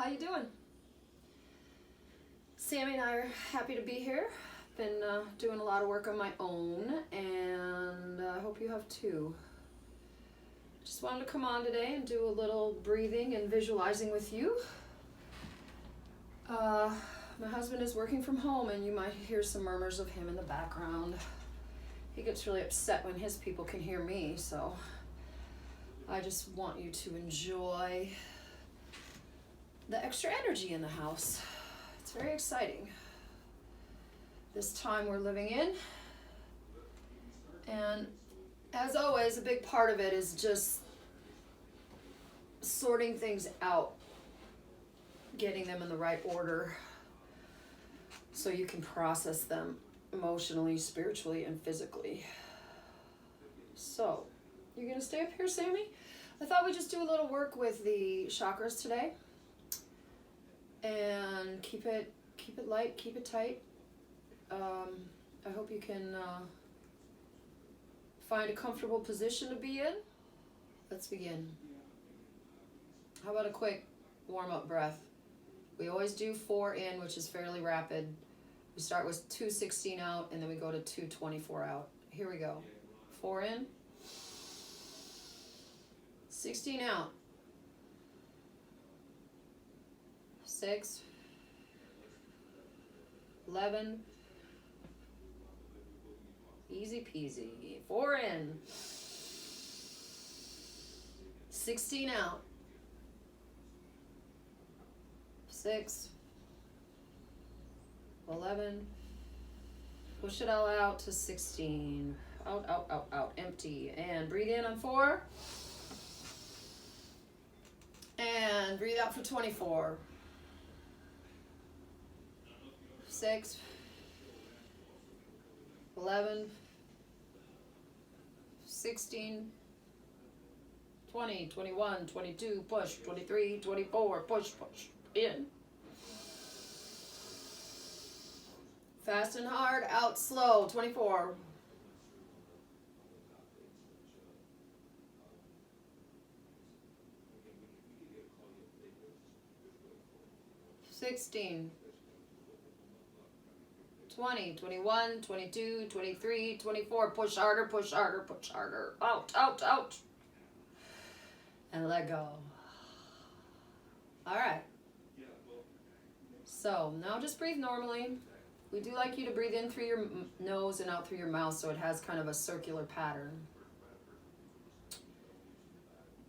How you doing? Sammy and I are happy to be here. Been doing a lot of work on my own, and I hope you have too. Just wanted to come on today and do a little breathing and visualizing with you. My husband is working from home, and you might hear some murmurs of him in the background. He gets really upset when his people can hear me, so I just want you to enjoy the extra energy in the house. It's very exciting, this time we're living in. And as always, a big part of it is just sorting things out, getting them in the right order so you can process them emotionally, spiritually, and physically. So, you're gonna stay up here, Sammy? I thought we'd just do a little work with the chakras today. And keep it light, keep it tight. I hope you can find a comfortable position to be in. Let's begin. How about a quick warm-up breath? We always do 4 in, which is fairly rapid. We start with 216 out, and then we go to 224 out. Here we go. 4 in. 16 out. 6. 11. Easy peasy. 4 in. 16 out. 6. 11. Push it all out to 16. Out, out, out, out. Empty. And breathe in on 4. And breathe out for 24. 6. 11. 16. 20. 21. 22. Push. 23. 24. Push. Push. In. Fast and hard. Out slow. 24. 16. 20, 21, 22, 23, 24. Push harder, push harder, push harder. Out, out, out. And let go. All right. So now just breathe normally. We do like you to breathe in through your nose and out through your mouth so it has kind of a circular pattern.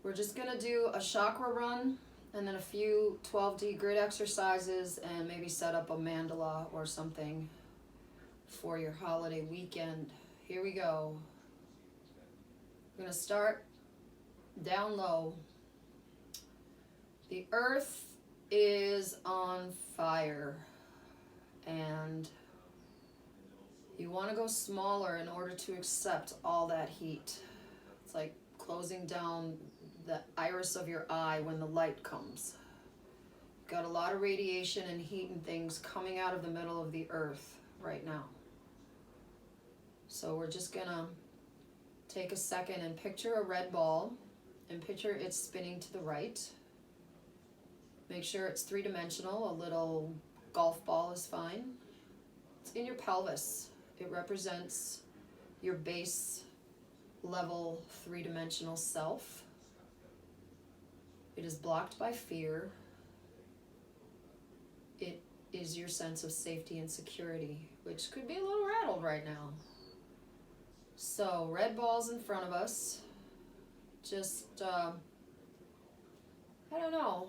We're just going to do a chakra run and then a few 12D grid exercises and maybe set up a mandala or something for your holiday weekend. Here we go. We're going to start down low. The earth is on fire, and you want to go smaller in order to accept all that heat. It's like closing down the iris of your eye when the light comes. Got a lot of radiation and heat and things coming out of the middle of the earth right now. So we're just gonna take a second and picture a red ball and picture it spinning to the right. Make sure it's 3-dimensional. A little golf ball is fine. It's in your pelvis. It represents your base level 3-dimensional self. It is blocked by fear. It is your sense of safety and security, which could be a little rattled right now. So, red balls in front of us. Just, I don't know.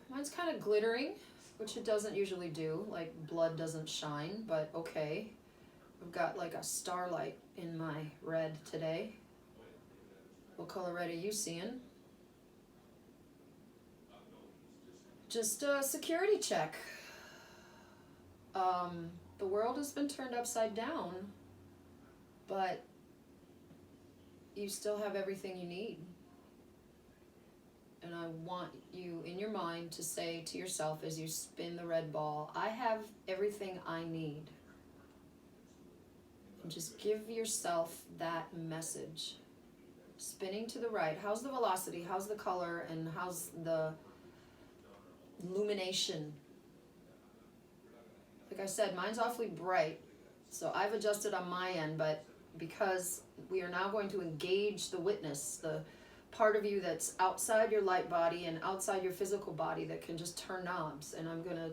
Mine's kind of glittering, which it doesn't usually do. Like, blood doesn't shine, but okay. I've got like a starlight in my red today. What color red are you seeing? Just a security check. The world has been turned upside down, but you still have everything you need. And I want you in your mind to say to yourself as you spin the red ball, I have everything I need. And just give yourself that message. Spinning to the right. How's the velocity? How's the color? And how's the illumination. Like I said, mine's awfully bright, so I've adjusted on my end, but because we are now going to engage the witness, the part of you that's outside your light body and outside your physical body that can just turn knobs, and I'm going to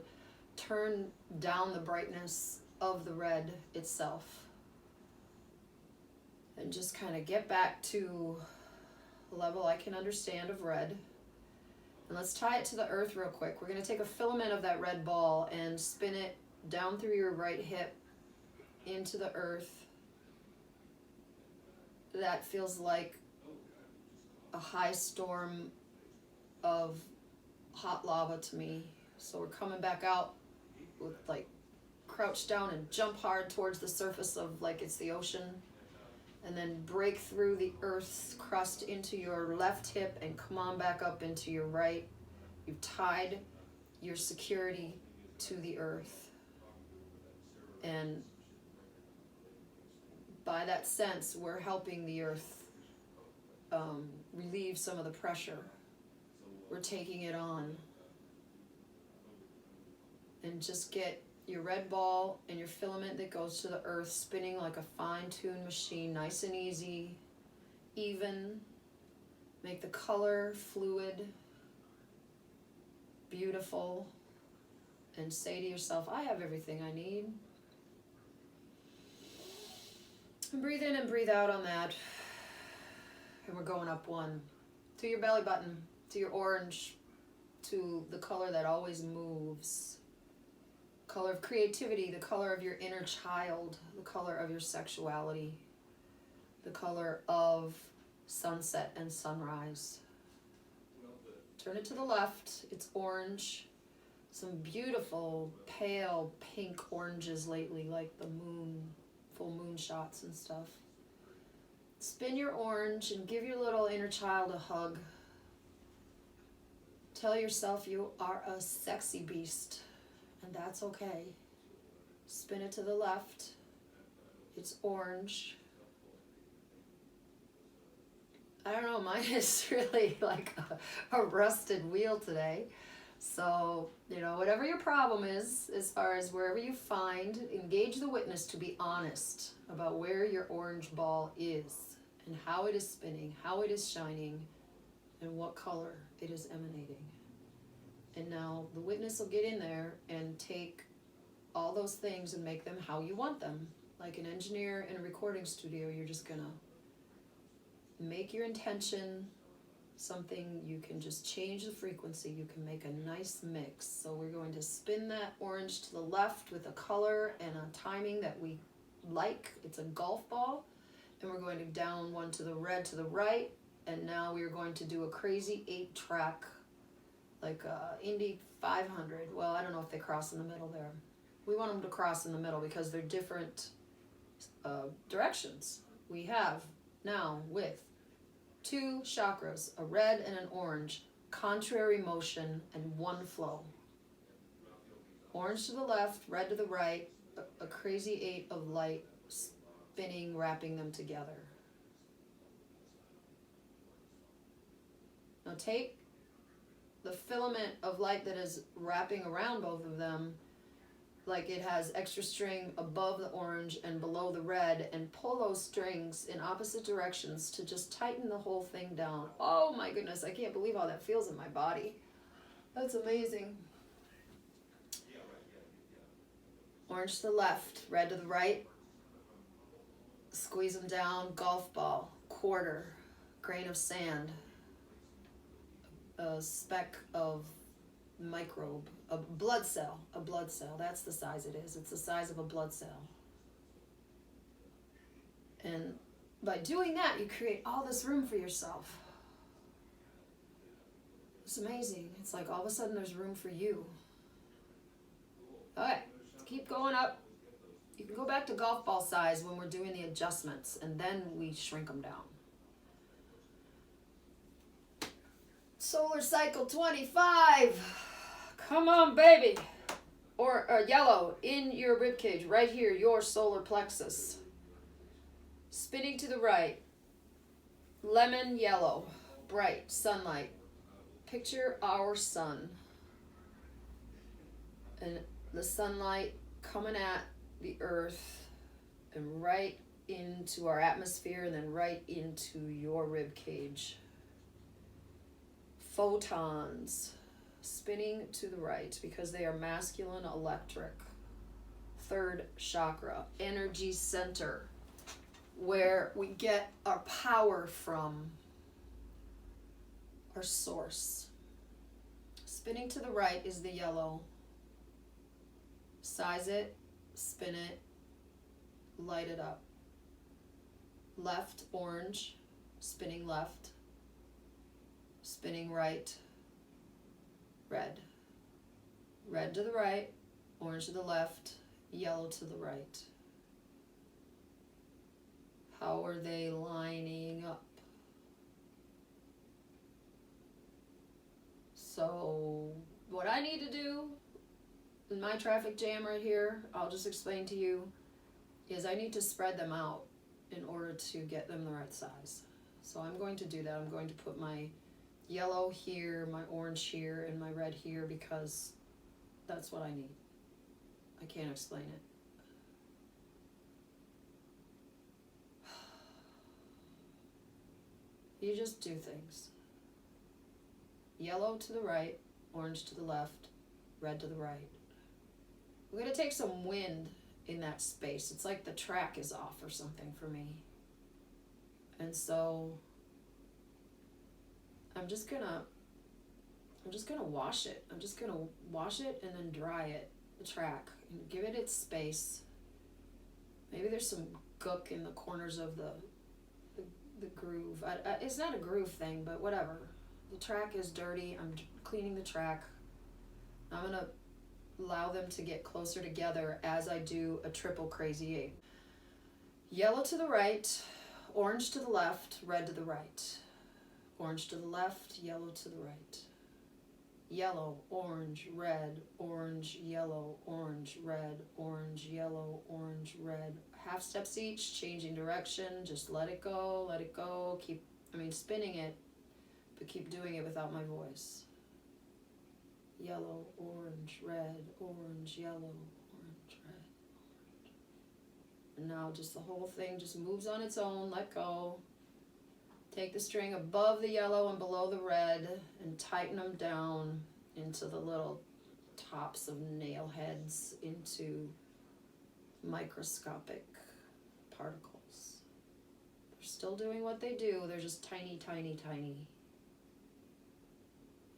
turn down the brightness of the red itself and just kind of get back to a level I can understand of red. And let's tie it to the earth real quick. We're going to take a filament of that red ball and spin it down through your right hip into the earth. That feels like a high storm of hot lava to me. So we're coming back out with like crouch down and jump hard towards the surface of like it's the ocean, and then break through the earth's crust into your left hip and come on back up into your right. You've tied your security to the earth, and by that sense we're helping the earth relieve some of the pressure. We're taking it on. And just get your red ball and your filament that goes to the earth spinning like a fine-tuned machine, nice and easy, even. Make the color fluid, beautiful, and say to yourself, I have everything I need. And breathe in and breathe out on that. And we're going up one, to your belly button, to your orange, to the color that always moves. Color of creativity, the color of your inner child, the color of your sexuality, the color of sunset and sunrise. Turn it to the left, it's orange. Some beautiful pale pink oranges lately, like the moon, full moon shots and stuff. Spin your orange and give your little inner child a hug. Tell yourself you are a sexy beast, and that's okay. Spin it to the left. It's orange. I don't know, mine is really like a rusted wheel today. So, whatever your problem is, as far as wherever you find, engage the witness to be honest about where your orange ball is and how it is spinning, how it is shining, and what color it is emanating. And now the witness will get in there and take all those things and make them how you want them. Like an engineer in a recording studio, you're just gonna make your intention something you can just change the frequency. You can make a nice mix. So we're going to spin that orange to the left with a color and a timing that we like. It's a golf ball. And we're going to down one to the red to the right. And now we're going to do a crazy 8-track, like Indy 500. Well, I don't know if they cross in the middle there. We want them to cross in the middle because they're different directions. We have now with 2 chakras, a red and an orange, contrary motion and one flow. Orange to the left, red to the right, a crazy 8 of light spinning, wrapping them together. Now take the filament of light that is wrapping around both of them, like it has extra string above the orange and below the red, and pull those strings in opposite directions to just tighten the whole thing down. Oh my goodness, I can't believe how that feels in my body. That's amazing. Orange to the left, red to the right. Squeeze them down, golf ball, quarter, grain of sand, a speck of microbe, a blood cell, that's the size it is. It's the size of a blood cell. And by doing that, you create all this room for yourself. It's amazing. It's like all of a sudden there's room for you. Okay, keep going up. You can go back to golf ball size when we're doing the adjustments, and then we shrink them down. Solar cycle 25. Come on, baby. Or yellow in your ribcage, right here, your solar plexus. Spinning to the right. Lemon yellow, bright sunlight. Picture our sun. And the sunlight coming at the earth and right into our atmosphere and then right into your rib cage. Photons spinning to the right because they are masculine electric. Third chakra, energy center, where we get our power from, our source. Spinning to the right is the yellow. Size it, spin it, light it up. Left, orange, spinning left, spinning right, red. Red to the right, orange to the left, yellow to the right. How are they lining up? So what I need to do in my traffic jam right here, I'll just explain to you, is I need to spread them out in order to get them the right size. So I'm going to do that. I'm going to put my yellow here, my orange here, and my red here because that's what I need. I can't explain it. You just do things. Yellow to the right, orange to the left, red to the right. We're going to take some wind in that space. It's like the track is off or something for me. And so I'm just gonna wash it. I'm just gonna wash it and then dry it, the track, and give it its space. Maybe there's some gook in the corners of the groove. It's not a groove thing, but whatever. The track is dirty. I'm cleaning the track. I'm gonna allow them to get closer together as I do a triple crazy eight. Yellow to the right, orange to the left, red to the right. Orange to the left, yellow to the right. Yellow, orange, red, orange, yellow, orange, red, orange, yellow, orange, red. Half steps each, changing direction. Just let it go, spinning it, but keep doing it without my voice. Yellow, orange, red, orange, yellow, orange, red, orange. And now just the whole thing just moves on its own, let go. Take the string above the yellow and below the red and tighten them down into the little tops of nail heads into microscopic particles. They're still doing what they do, they're just tiny, tiny, tiny.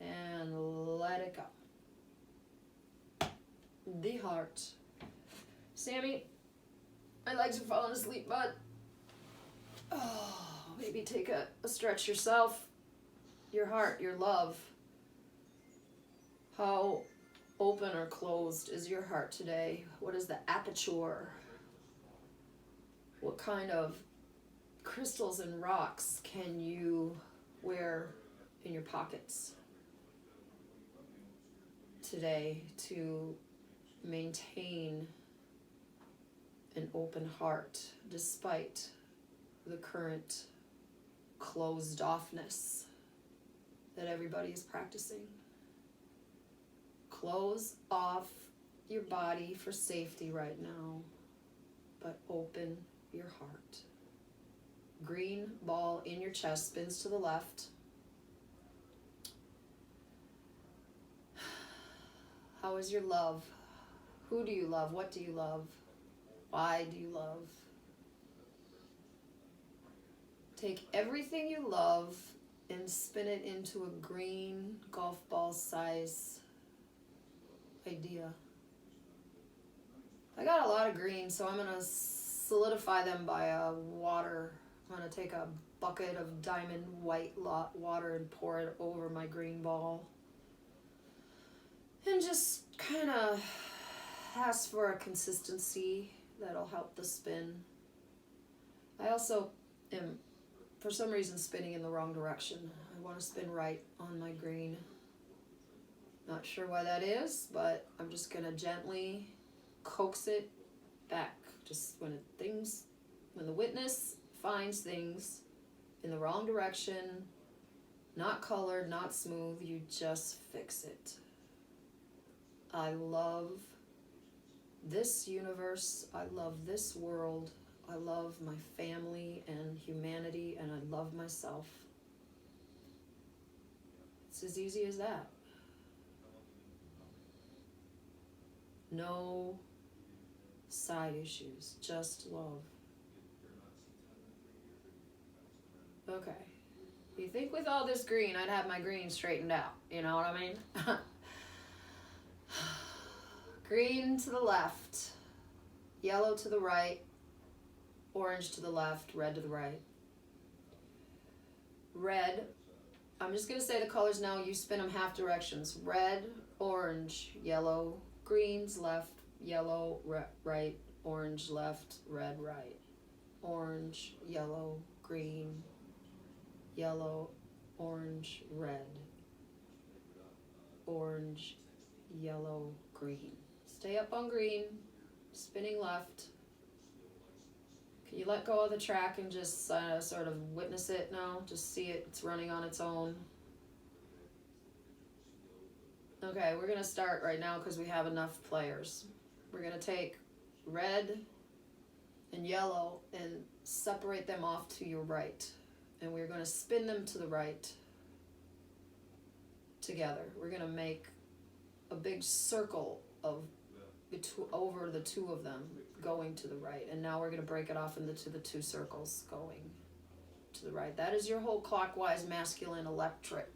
And let it go. The heart. Sammy, my legs are falling asleep, bud. Oh, maybe take a stretch yourself. Your heart, your love. How open or closed is your heart today? What is the aperture? What kind of crystals and rocks can you wear in your pockets today to maintain an open heart despite the current closed offness that everybody is practicing? Close off your body for safety right now, but open your heart. Green ball in your chest spins to the left. How is your love? Who do you love? What do you love? Why do you love? Take everything you love and spin it into a green golf ball size idea. I got a lot of green, so I'm going to solidify them by water. I'm going to take a bucket of diamond white water and pour it over my green ball. And just kind of ask for a consistency that'll help the spin. I also am, for some reason, spinning in the wrong direction. I want to spin right on my green. Not sure why that is, but I'm just going to gently coax it back. Just when the witness finds things in the wrong direction, not colored, not smooth, you just fix it. I love this universe. I love this world. I love my family and humanity, and I love myself. It's as easy as that. No side issues, just love. Okay. You think with all this green, I'd have my green straightened out. You know what I mean? Green to the left, yellow to the right, orange to the left, red to the right. Red, I'm just going to say the colors now, you spin them half directions. Red, orange, yellow, greens left, yellow, right, orange left, red, right. Orange, yellow, green, yellow, orange, red. Orange, yellow, green. Stay up on green, spinning left. Can you let go of the track and just sort of witness it now? Just see it, it's running on its own. Okay, we're going to start right now because we have enough players. We're going to take red and yellow and separate them off to your right. And we're going to spin them to the right together. We're going to make a big circle of over the two of them going to the right. And now we're going to break it off into the two circles going to the right. That is your whole clockwise masculine electric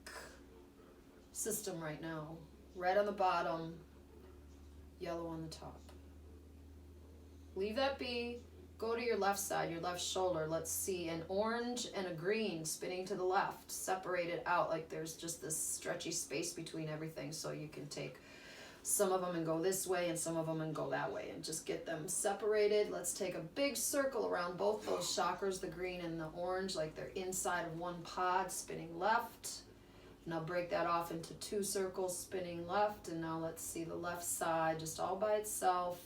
system right now. Red on the bottom, yellow on the top. Leave that be. Go to your left side, your left shoulder. Let's see an orange and a green spinning to the left. Separate it out like there's just this stretchy space between everything, so you can take some of them and go this way and some of them and go that way and just get them separated. Let's take a big circle around both those chakras, the green and the orange, like they're inside of one pod, spinning left. Now break that off into two circles, spinning left. And now let's see the left side just all by itself,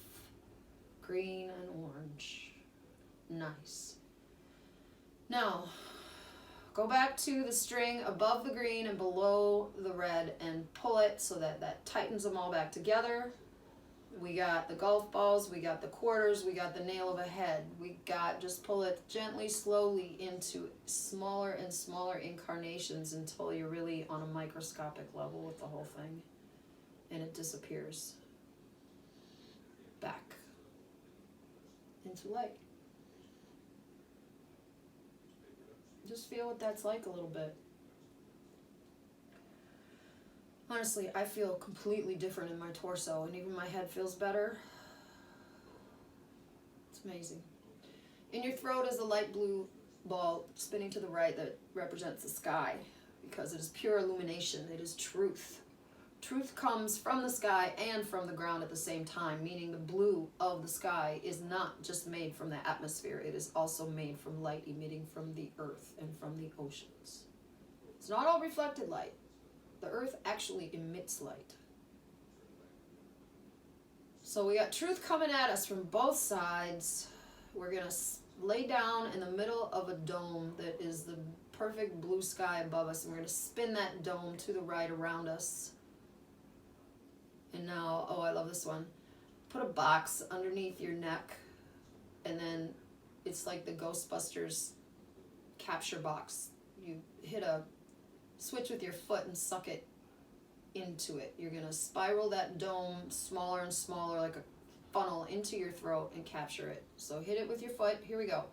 green and orange. Nice. Now go back to the string above the green and below the red and pull it so that that tightens them all back together. We got the golf balls, we got the quarters, we got the nail of a head. We got, just pull it gently, slowly into smaller and smaller incarnations until you're really on a microscopic level with the whole thing. And it disappears back into light. Just feel what that's like a little bit. Honestly, I feel completely different in my torso, and even my head feels better. It's amazing. In your throat is a light blue ball spinning to the right that represents the sky, because it is pure illumination. It is truth. Truth comes from the sky and from the ground at the same time, meaning the blue of the sky is not just made from the atmosphere, it is also made from light emitting from the earth and from the oceans. It's not all reflected light. The earth actually emits light. So we got truth coming at us from both sides. We're going to lay down in the middle of a dome that is the perfect blue sky above us, and we're going to spin that dome to the right around us. And now, oh, I love this one. Put a box underneath your neck, and then it's like the Ghostbusters capture box. You hit a switch with your foot and suck it into it. You're going to spiral that dome smaller and smaller like a funnel into your throat and capture it. So hit it with your foot. Here we go.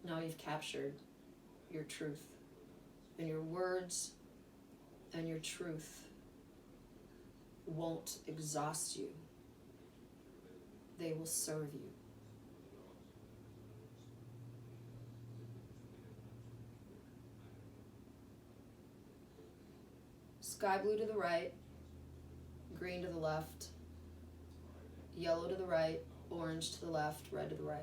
Now you've captured your truth, and your words and your truth won't exhaust you. They will serve you. Sky blue to the right, green to the left, yellow to the right, orange to the left, red to the right.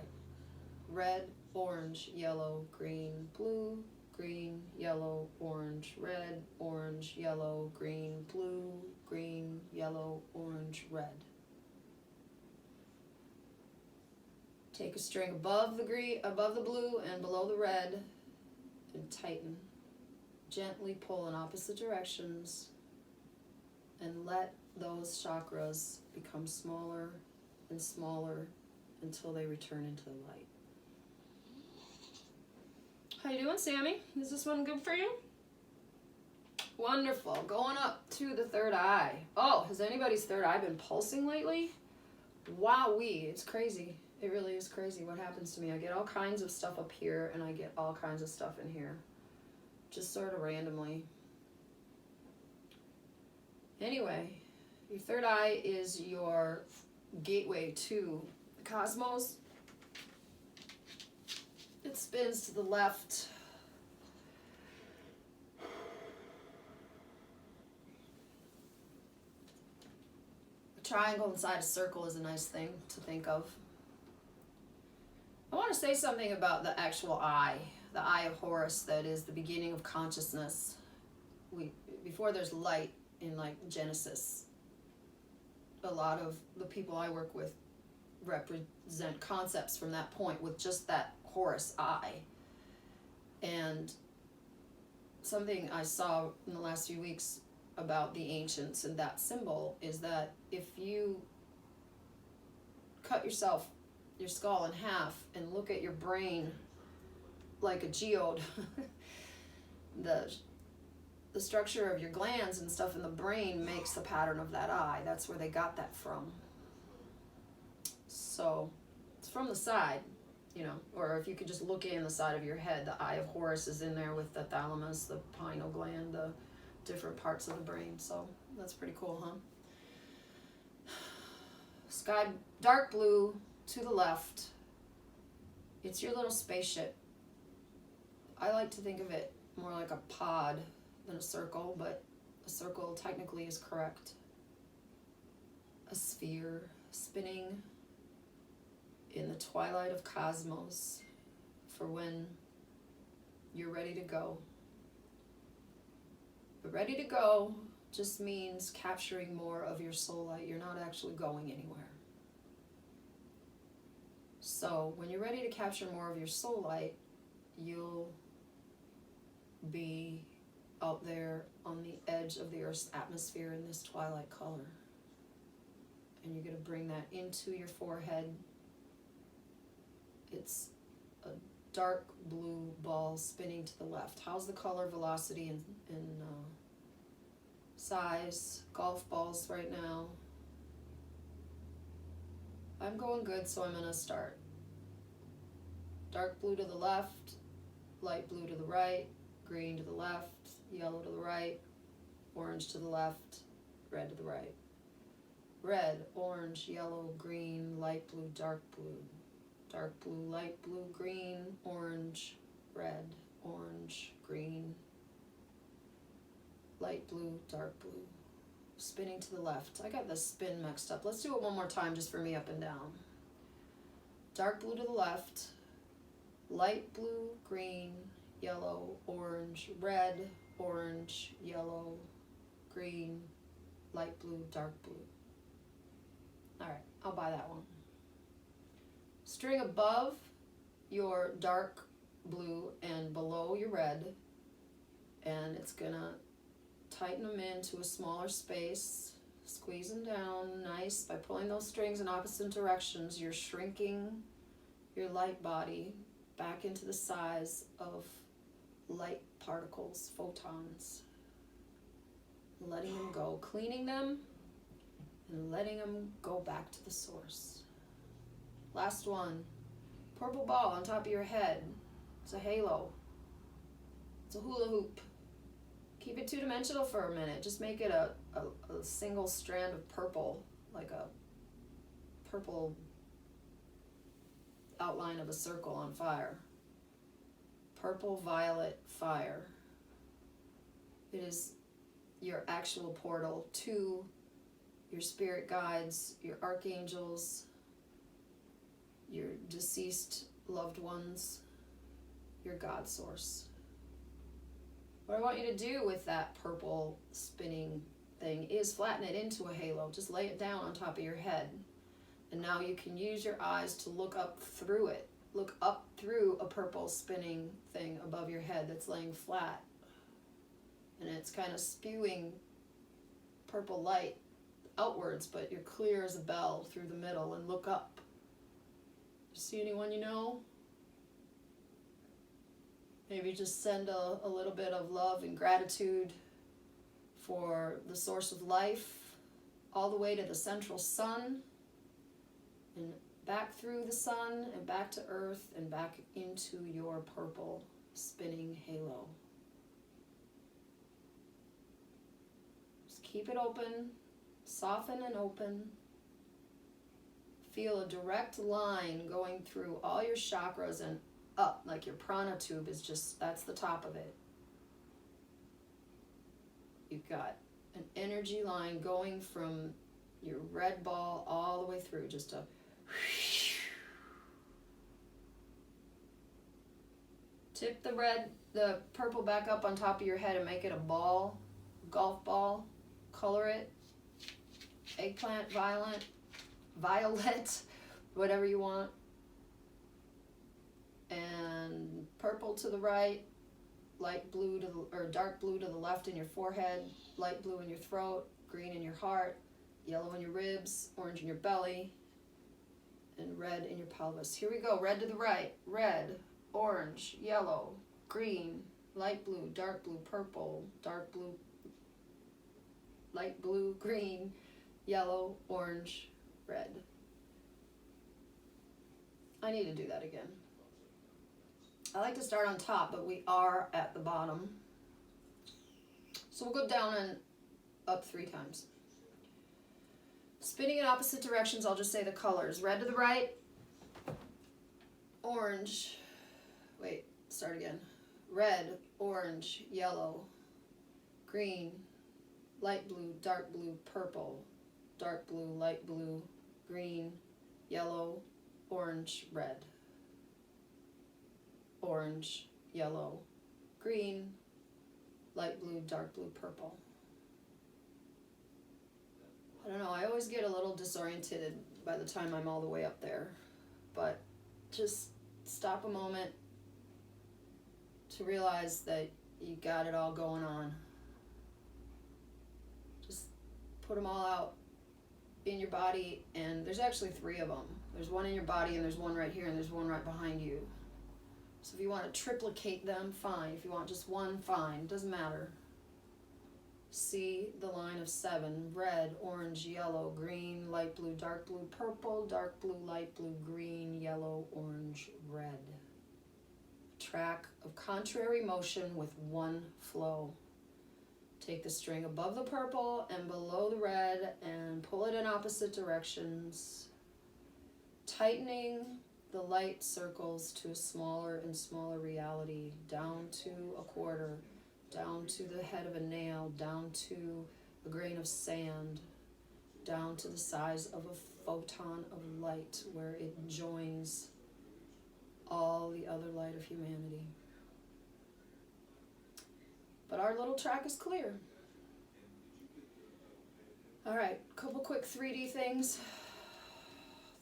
Red, orange, yellow, green, blue, green, yellow, orange, red, orange, yellow, green, blue, green, yellow, orange, red. Take a string above the green, above the blue and below the red, and tighten. Gently pull in opposite directions and let those chakras become smaller and smaller until they return into the light. How you doing, Sammy? Is this one good for you? Wonderful. Going up to the third eye. Oh, has anybody's third eye been pulsing lately? Wowee, it's crazy. It really is crazy what happens to me. I get all kinds of stuff up here and I get all kinds of stuff in here. Just sort of randomly. Anyway, your third eye is your gateway to the cosmos. It spins to the left. A triangle inside a circle is a nice thing to think of. I want to say something about the actual eye, the eye of Horus, that is the beginning of consciousness. Before there's light in like Genesis, a lot of the people I work with represent concepts from that point with just that Horus eye. And something I saw in the last few weeks about the ancients and that symbol is that if you cut your skull in half and look at your brain like a geode, the structure of your glands and stuff in the brain makes the pattern of that eye. That's where they got that from. So it's from the side, you know, or if you could just look in the side of your head, the eye of Horus is in there with the thalamus, the pineal gland, the different parts of the brain. So that's pretty cool, huh? Sky, dark blue to the left. It's your little spaceship. I like to think of it more like a pod than a circle, but a circle technically is correct. A sphere spinning in the twilight of cosmos for when you're ready to go. But ready to go just means capturing more of your soul light. You're not actually going anywhere. So when you're ready to capture more of your soul light, you'll be out there on the edge of the Earth's atmosphere in this twilight color. And you're going to bring that into your forehead. It's a dark blue ball spinning to the left. How's the color, velocity, and size? Golf balls right now. I'm going good, so I'm going to start. Dark blue to the left, light blue to the right, green to the left, yellow to the right, orange to the left, red to the right. Red, orange, yellow, green, light blue, dark blue. Dark blue, light blue, green, orange, red, orange, green, light blue, dark blue. Spinning to the left. I got the spin mixed up. Let's do it one more time just for me, up and down. Dark blue to the left, light blue, green, yellow, orange, red, orange, yellow, green, light blue, dark blue. All right, I'll buy that one. String above your dark blue and below your red, and it's gonna tighten them into a smaller space. Squeeze them down nice by pulling those strings in opposite directions. You're shrinking your light body back into the size of light particles, photons. Letting them go, cleaning them, and letting them go back to the source. Last one. Purple ball on top of your head. It's a halo. It's a hula hoop. Keep it two-dimensional for a minute. Just make it a single strand of purple, like a purple outline of a circle on fire. Purple, violet, fire. It is your actual portal to your spirit guides, your archangels, your deceased loved ones, your God source. What I want you to do with that purple spinning thing is flatten it into a halo. Just lay it down on top of your head. And now you can use your eyes to look up through it look up through a purple spinning thing above your head that's laying flat. And it's kind of spewing purple light outwards, but you're clear as a bell through the middle, and look up. See anyone you know? Maybe just send a little bit of love and gratitude for the source of life all the way to the central sun and back through the sun and back to earth and back into your purple spinning halo. Just keep it open, soften and open. Feel a direct line going through all your chakras and up, like your prana tube is just, that's the top of it. You've got an energy line going from your red ball all the way through, just a tip the purple back up on top of your head and make it a ball, golf ball, color it, eggplant, violet, whatever you want. And purple to the right, light blue or dark blue to the left in your forehead, light blue in your throat, green in your heart, yellow in your ribs, orange in your belly, and red in your pelvis. Here we go, red to the right, red, orange, yellow, green, light blue, dark blue, purple, dark blue, light blue, green, yellow, orange, red. I need to do that again. I like to start on top, but we are at the bottom. So we'll go down and up 3 times. Spinning in opposite directions, I'll just say the colors. Red to the right, orange, start again. Red, orange, yellow, green, light blue, dark blue, purple, dark blue, light blue, green, yellow, orange, red. Orange, yellow, green, light blue, dark blue, purple. I don't know, I always get a little disoriented by the time I'm all the way up there, but just stop a moment to realize that you got it all going on. Just put them all out in your body, and there's actually 3 of them. There's one in your body, and there's one right here, and there's one right behind you. So if you want to triplicate them, fine. If you want just one, fine. Doesn't matter. See the line of 7. Red, orange, yellow, green, light blue, dark blue, purple, dark blue, light blue, green, yellow, orange, red. Track of contrary motion with one flow. Take the string above the purple and below the red and pull it in opposite directions, tightening the light circles to a smaller and smaller reality, down to a quarter, down to the head of a nail, down to a grain of sand, down to the size of a photon of light where it joins all the other light of humanity. But our little track is clear. All right, a couple quick 3D things.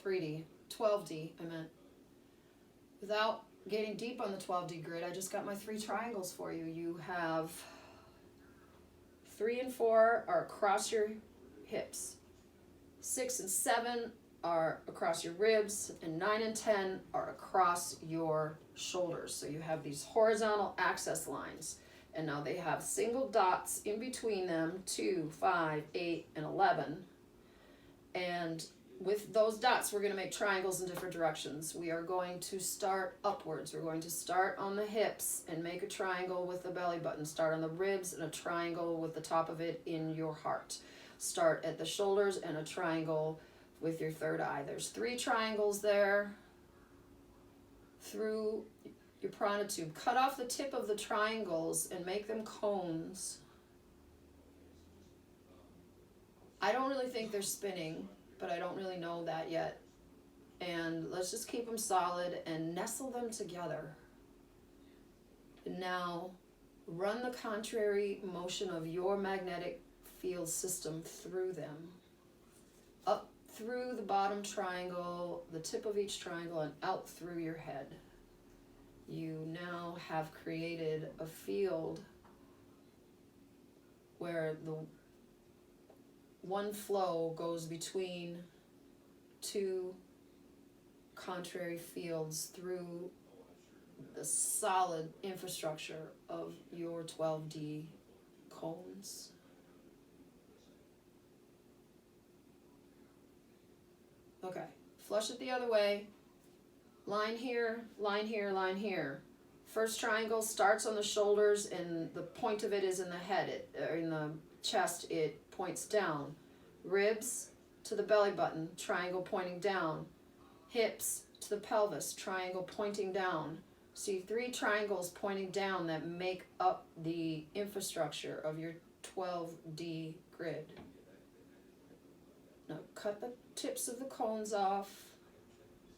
3D, 12D, I meant. Without getting deep on the 12D grid, I just got my 3 triangles for you. You have 3 and 4 are across your hips. 6 and 7 are across your ribs, and 9 and 10 are across your shoulders. So you have these horizontal access lines, and now they have single dots in between them, 2, 5, 8, and 11. And with those dots, we're going to make triangles in different directions. We are going to start upwards. We're going to start on the hips and make a triangle with the belly button. Start on the ribs and a triangle with the top of it in your heart. Start at the shoulders and a triangle with your third eye. There's 3 triangles there through your prana tube. Cut off the tip of the triangles and make them cones. I don't really think they're spinning, but I don't really know that yet. And let's just keep them solid and nestle them together. And now run the contrary motion of your magnetic field system through them. Up through the bottom triangle, the tip of each triangle, and out through your head. You now have created a field where the one flow goes between two contrary fields through the solid infrastructure of your 12D cones. Okay, flush it the other way. Line here, line here, line here. First triangle starts on the shoulders and the point of it is in the head, or in the chest, it points down. Ribs to the belly button, triangle pointing down. Hips to the pelvis, triangle pointing down. See 3 triangles pointing down that make up the infrastructure of your 12D grid. Now cut the tips of the cones off,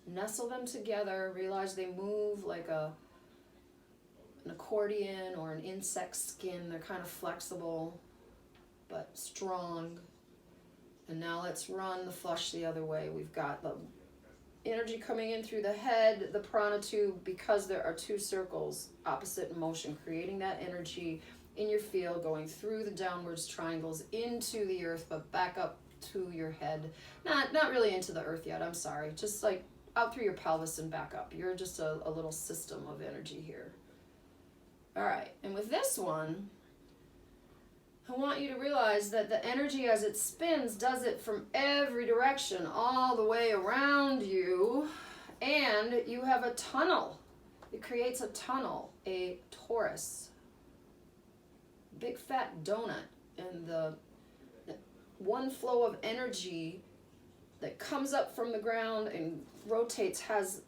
nestle them together, realize they move like an accordion or an insect skin. They're kind of flexible but strong. And now let's run the flush the other way. We've got the energy coming in through the head, the prana tube, because there are 2 circles opposite in motion, creating that energy in your field, going through the downwards triangles into the earth, but back up to your head. Not really into the earth yet, I'm sorry. Just like out through your pelvis and back up. You're just a little system of energy here. All right, and with this one, I want you to realize that the energy as it spins does it from every direction, all the way around you, and you have a tunnel. It creates a tunnel, a torus, big fat donut, and the one flow of energy that comes up from the ground and rotates has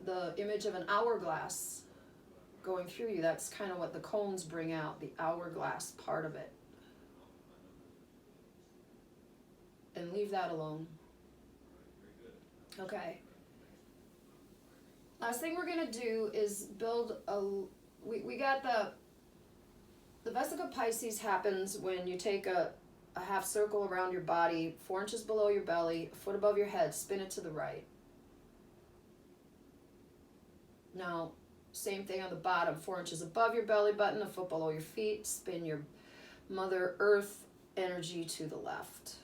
the image of an hourglass going through you. That's kind of what the cones bring out, the hourglass part of it. And leave that alone. Okay. Last thing we're going to do is build a... We got the Vesica Pisces happens when you take a half circle around your body, 4 inches below your belly, a foot above your head, spin it to the right. Now, same thing on the bottom, 4 inches above your belly button, a foot below your feet, spin your Mother Earth energy to the left.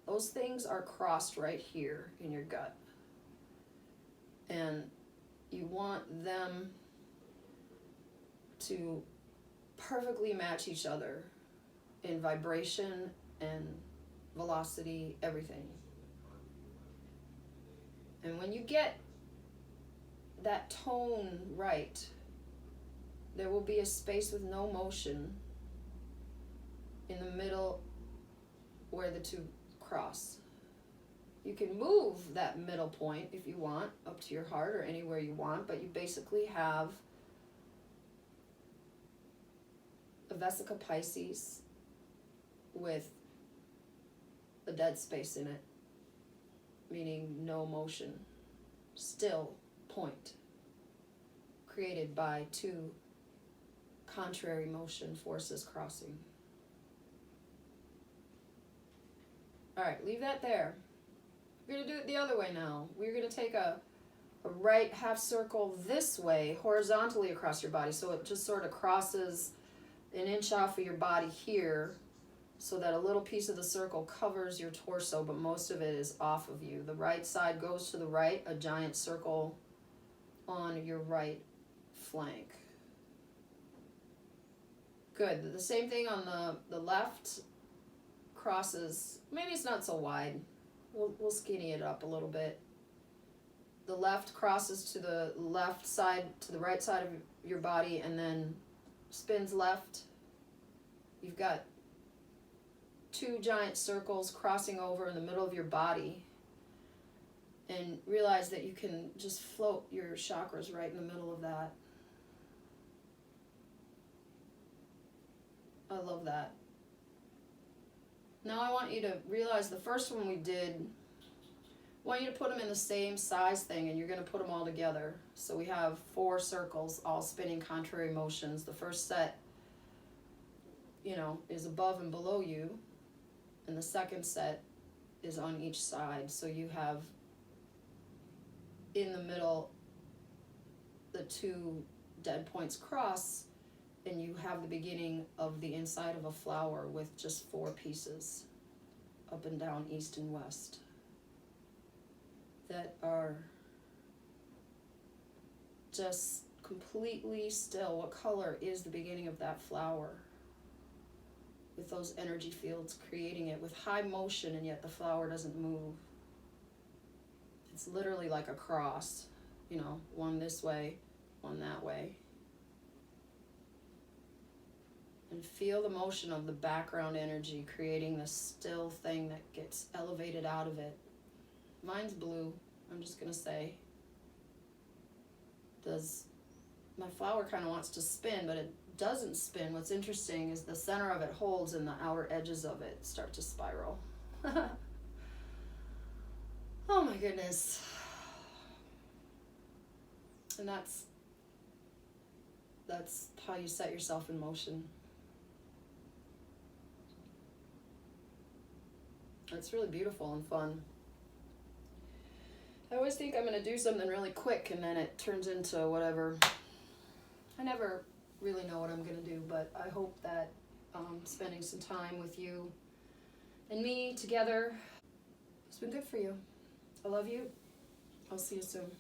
Those things are crossed right here in your gut. And you want them to perfectly match each other in vibration and velocity, everything. And when you get that tone right, there will be a space with no motion in the middle where the 2 cross. You can move that middle point if you want, up to your heart or anywhere you want, but you basically have a Vesica Pisces with a dead space in it, meaning no motion, still point, created by 2 contrary motion forces crossing. All right, leave that there. We're going to do it the other way now. We're going to take a right half circle this way, horizontally across your body, so it just sort of crosses an inch off of your body here, so that a little piece of the circle covers your torso, but most of it is off of you. The right side goes to the right, a giant circle on your right flank. Good. The same thing on the left. Crosses, maybe it's not so wide. We'll skinny it up a little bit. The left crosses to the left side, to the right side of your body, and then spins left. You've got 2 giant circles crossing over in the middle of your body. And realize that you can just float your chakras right in the middle of that. I love that. Now I want you to realize the first one we did, I want you to put them in the same size thing, and you're going to put them all together. So we have 4 circles all spinning contrary motions. The first set, is above and below you, and the second set is on each side. So you have in the middle the two dead points cross, and you have the beginning of the inside of a flower with just 4 pieces up and down, east and west, that are just completely still. What color is the beginning of that flower? With those energy fields creating it with high motion, and yet the flower doesn't move. It's literally like a cross, you know, one this way, one that way. And feel the motion of the background energy creating this still thing that gets elevated out of it. Mine's blue, I'm just gonna say. My flower kind of wants to spin, but it doesn't spin. What's interesting is the center of it holds and the outer edges of it start to spiral. Oh my goodness. And that's how you set yourself in motion. It's really beautiful and fun. I always think I'm going to do something really quick and then it turns into whatever. I never really know what I'm going to do, but I hope that spending some time with you and me together has been good for you. I love you. I'll see you soon.